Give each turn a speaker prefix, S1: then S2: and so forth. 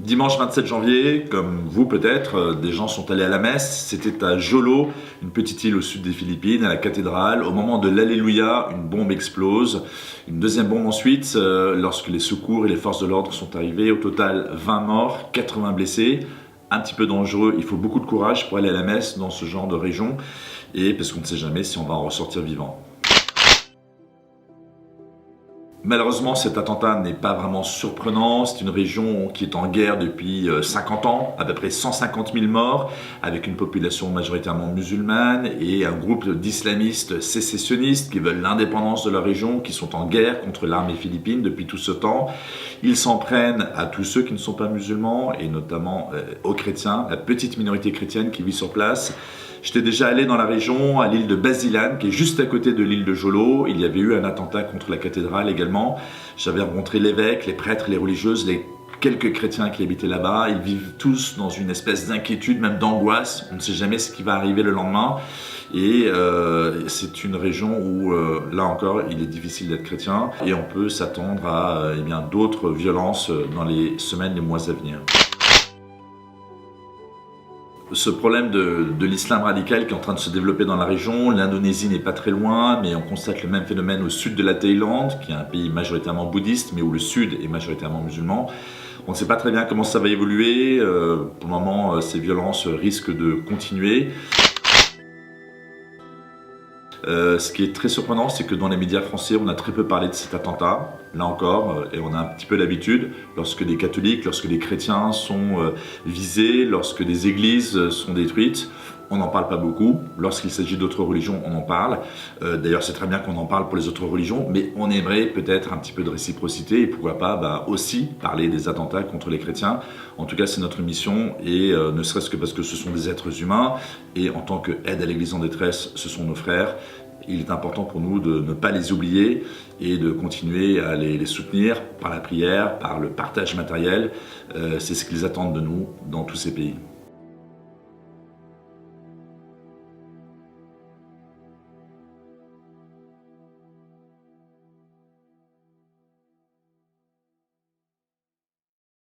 S1: Dimanche 27 janvier, comme vous peut-être, des gens sont allés à la messe. C'était à Jolo, une petite île au sud des Philippines, à la cathédrale. Au moment de l'Alléluia, une bombe explose. Une deuxième bombe ensuite, lorsque les secours et les forces de l'ordre sont arrivés. Au total, 20 morts, 80 blessés. Un petit peu dangereux, il faut beaucoup de courage pour aller à la messe dans ce genre de région. Et parce qu'on ne sait jamais si on va en ressortir vivant. Malheureusement, cet attentat n'est pas vraiment surprenant. C'est une région qui est en guerre depuis 50 ans, à peu près 150 000 morts, avec une population majoritairement musulmane et un groupe d'islamistes sécessionnistes qui veulent l'indépendance de leur région, qui sont en guerre contre l'armée philippine depuis tout ce temps. Ils s'en prennent à tous ceux qui ne sont pas musulmans et notamment aux chrétiens, la petite minorité chrétienne qui vit sur place. J'étais déjà allé dans la région, à l'île de Basilan, qui est juste à côté de l'île de Jolo. Il y avait eu un attentat contre la cathédrale également. J'avais rencontré l'évêque, les prêtres, les religieuses, les quelques chrétiens qui habitaient là-bas. Ils vivent tous dans une espèce d'inquiétude, même d'angoisse. On ne sait jamais ce qui va arriver le lendemain. Et c'est une région où, là encore, il est difficile d'être chrétien. Et on peut s'attendre à d'autres violences dans les semaines, les mois à venir. Ce problème de l'islam radical qui est en train de se développer dans la région, l'Indonésie n'est pas très loin, mais on constate le même phénomène au sud de la Thaïlande, qui est un pays majoritairement bouddhiste, mais où le sud est majoritairement musulman. On ne sait pas très bien comment ça va évoluer. Pour le moment, ces violences risquent de continuer. Ce qui est très surprenant, c'est que dans les médias français, on a très peu parlé de cet attentat, là encore, et on a un petit peu l'habitude, lorsque des catholiques, lorsque des chrétiens sont visés, lorsque des églises sont détruites, on n'en parle pas beaucoup. Lorsqu'il s'agit d'autres religions, on en parle. D'ailleurs, c'est très bien qu'on en parle pour les autres religions, mais on aimerait peut-être un petit peu de réciprocité et pourquoi pas aussi parler des attentats contre les chrétiens. En tout cas, c'est notre mission et ne serait-ce que parce que ce sont des êtres humains et en tant qu'aide à l'Église en détresse, ce sont nos frères. Il est important pour nous de ne pas les oublier et de continuer à les soutenir par la prière, par le partage matériel. C'est ce qu'ils attendent de nous dans tous ces pays.